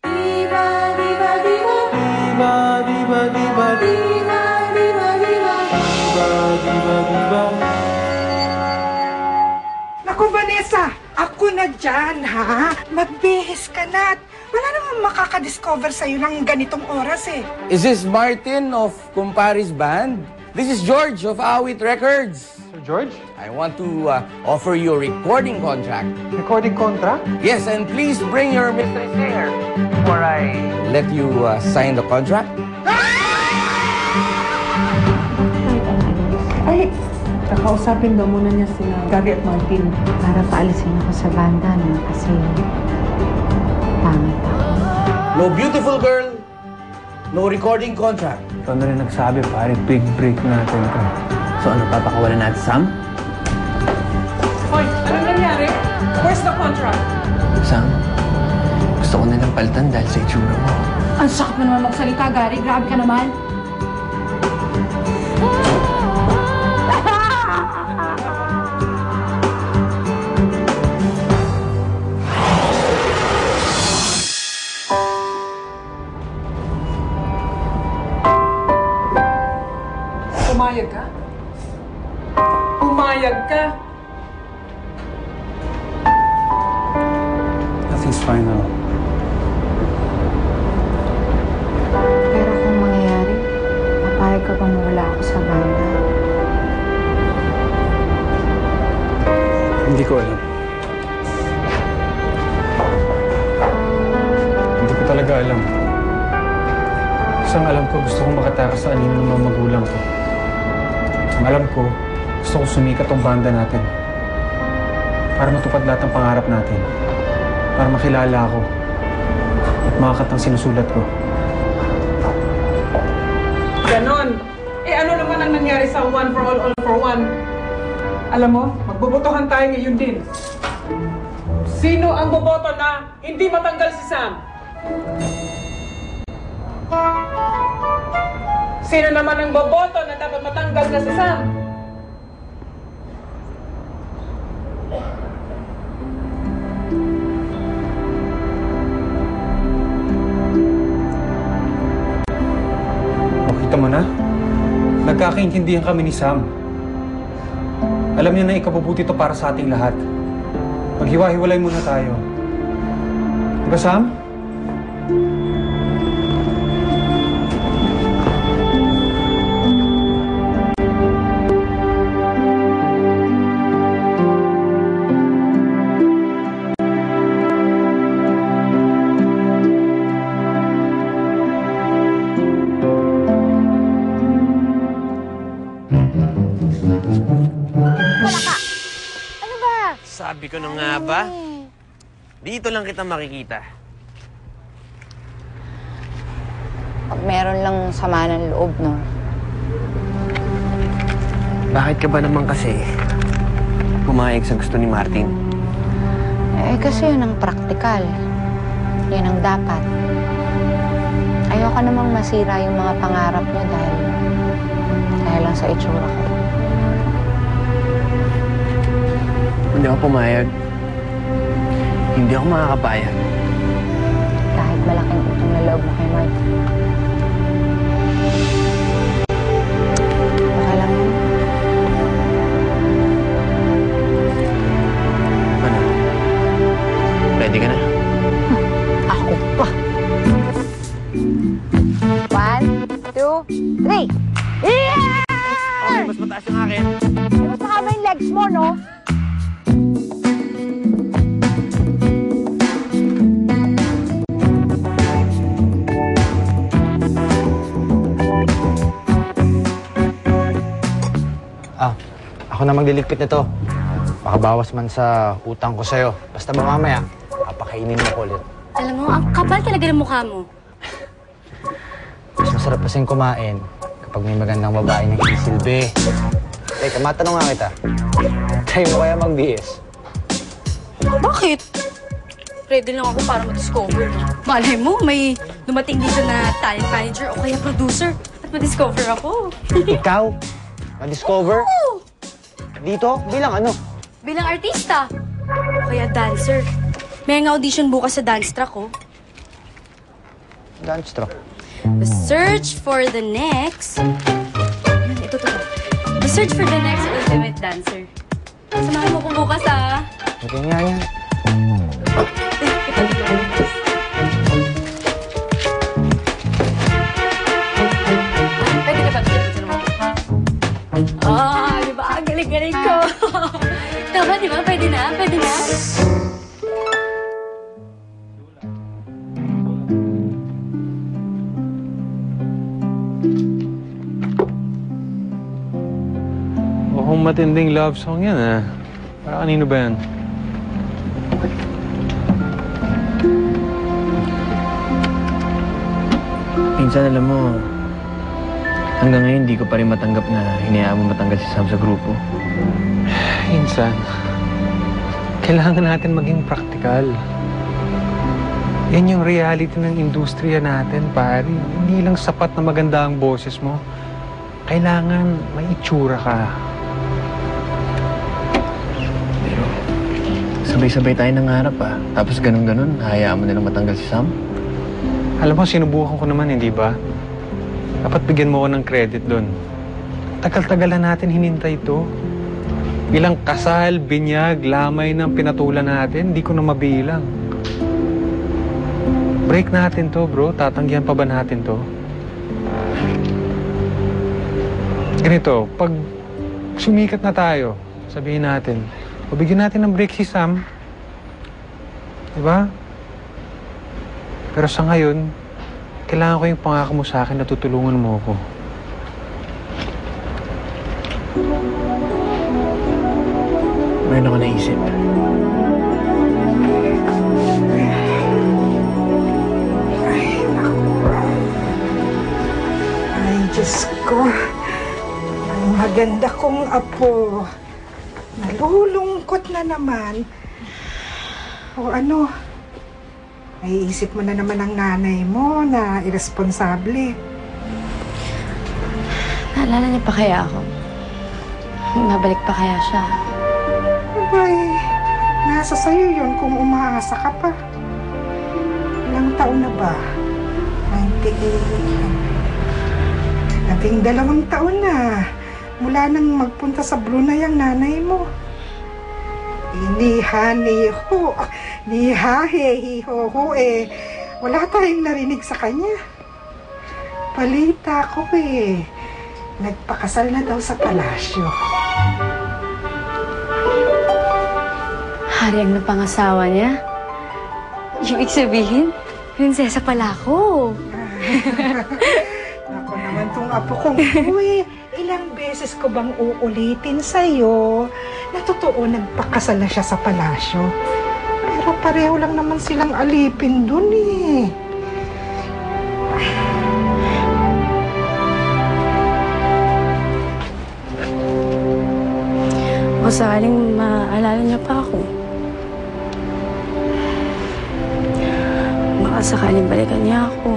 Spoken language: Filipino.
Diva, diva, diva. Diva, diva, diva. Diva, diva, diva. Diva, diva, diva. Naku, Vanessa! Ako na dyan, ha? Magbihis ka na. Wala namang makakadiscover sa'yo ng ganitong oras, eh. Is this Martin of Kumparis Band? This is George of Awit Records. Sir George? I want to offer you a recording contract. Recording contract? Yes, and please bring your mystery singer before I let you sign the contract. Ay, kakausapin daw muna niya sila Gabby at Martin. Para paalisin ako sa banda, no? Kasi pangit ako. No beautiful girl, no recording contract. Ito na rin nagsabi, pare, big break natin ka. So ano, papakawalan natin, Sam? Hoy, ano nangyari? Where's the contract? Sam, gusto ko nilang palitan dahil sa itsura mo. Ang sakit mo naman magsalita, Gary. Grabe ka naman. Umayag ka? Umayag ka? Nothing's final. Pero kung mangyayari, papayag ka bang mawala ako sa banda? Hindi ko alam. Hindi ko talaga alam. Isang alam ko, gusto kong makatakas sa anino ng mga magulang ko. Ang alam ko, gusto kong sumikat tong banda natin. Para matupad lahat ng pangarap natin. Para makilala ako. At makakatang sinusulat ko. Ganon. Eh ano naman ang nangyari sa One for All for One? Alam mo, magbobotohan tayo ngayon din. Sino ang boboto na hindi matanggal si Sam? Sino naman ang boboto na dapat matanggal na si Sam? O, kita mo na? Nagkakaintindihan kami ni Sam. Alam niya na ikabubuti ito para sa ating lahat. Maghiwa-hiwalay muna tayo. Diba, Sam? Sabi ko na nga ba? Dito lang kita makikita. Pag meron lang sama ng loob, no? Bakit ka ba naman kasi pumayag sa gusto ni Martin? Eh, kasi yun ang praktikal. Yun ang dapat. Ayoko namang masira yung mga pangarap niyo dahil lang sa itsura ko. Hindi ako pumayag. Hindi ako makakapayag. Kahit malaking utang na loob mo kay Martin. Baka lang yun. Ano? Ready ka na? Ako pa. 1, 2, 3. Yeah! Okay, mas mataas yung akin. Mas mahaba yung legs mo, no? Ako na magliligpit nito. Makabawas man sa utang ko sa'yo. Basta ba mamaya, papakainin mo ko ulit. Alam mo, ang kapal talaga ng mukha mo. Mas masarap kasing kumain kapag may magandang babae ng isilbi. Teka, matanong nga kita. Tayo mo kaya magbihis? Bakit? Ready lang ako para ma-discover. Malay mo, may dumating dito na talent manager o kaya producer at ma-discover ako. Ikaw? Ma-discover? Oo! Dito? Bilang ano? Bilang artista. O kaya dancer. May audition bukas sa dance track, oh. Lunch straw. The search for the next... Yan, ito. The search for the next ultimate dancer. Samahan mo ko bukas, ah. Okay nga yan. Pwede ka ba? Di ba? Ang galing-galing ko. Tama, di ba? Pwede na? Pwede na? Mukhang matinding love song yan, ah. Para kanino ba yan? Minsan, alam mo, hanggang ngayon hindi ko pa rin matanggap na hinayaan mo matanggal si Sam sa grupo. Minsan, kailangan natin maging praktikal. Yan yung reality ng industriya natin, pare. Hindi lang sapat na maganda ang boses mo. Kailangan may itsura ka. Pero, sabay-sabay tayo nangarap, ah. Tapos ganun-ganun, hayaan mo nilang matanggal si Sam. Alam mo, sinubukan ko naman, hindi ba? Dapat bigyan mo ko ng credit doon. Tagal-tagal na natin hinintay ito. Ilang kasal, binyag, lamay ng pinatulan natin, hindi ko na mabilang. Break natin to, bro. Tatanggihan pa ba natin to? Ganito, pag sumikat na tayo, sabihin natin, bigyan natin ng break si Sam. Diba? Pero sa ngayon, kailangan ko yung pangako mo sa akin na tutulungan mo ako. Meron ako naisip. Ay, Diyos ko. Ang maganda kong apo. Nalulungkot na naman. O ano, naiisip mo na naman ang nanay mo na irresponsable. Naalala niya pa kaya ako? Mabalik pa kaya siya? Abay, nasa sayo yun kung umaasa ka pa. Ilang taon na ba? 98. 12 taon na. Mula nang magpunta sa Brunei ang nanay mo. Niha-niho. Niha-he-hi-ho-ho wala tayong narinig sa kanya. Balita ko nagpakasal na daw sa palasyo. Hari ang napangasawa niya? Ibig sabihin, prinsesa pala ako. Ako naman tong apo kong ilang beses ko bang uulitin sa'yo na totoo nagpakasal na siya sa palasyo. Pero pareho lang naman silang alipin dun O sakaling maalala niya pa ako. Baka sakaling balikan niya ako.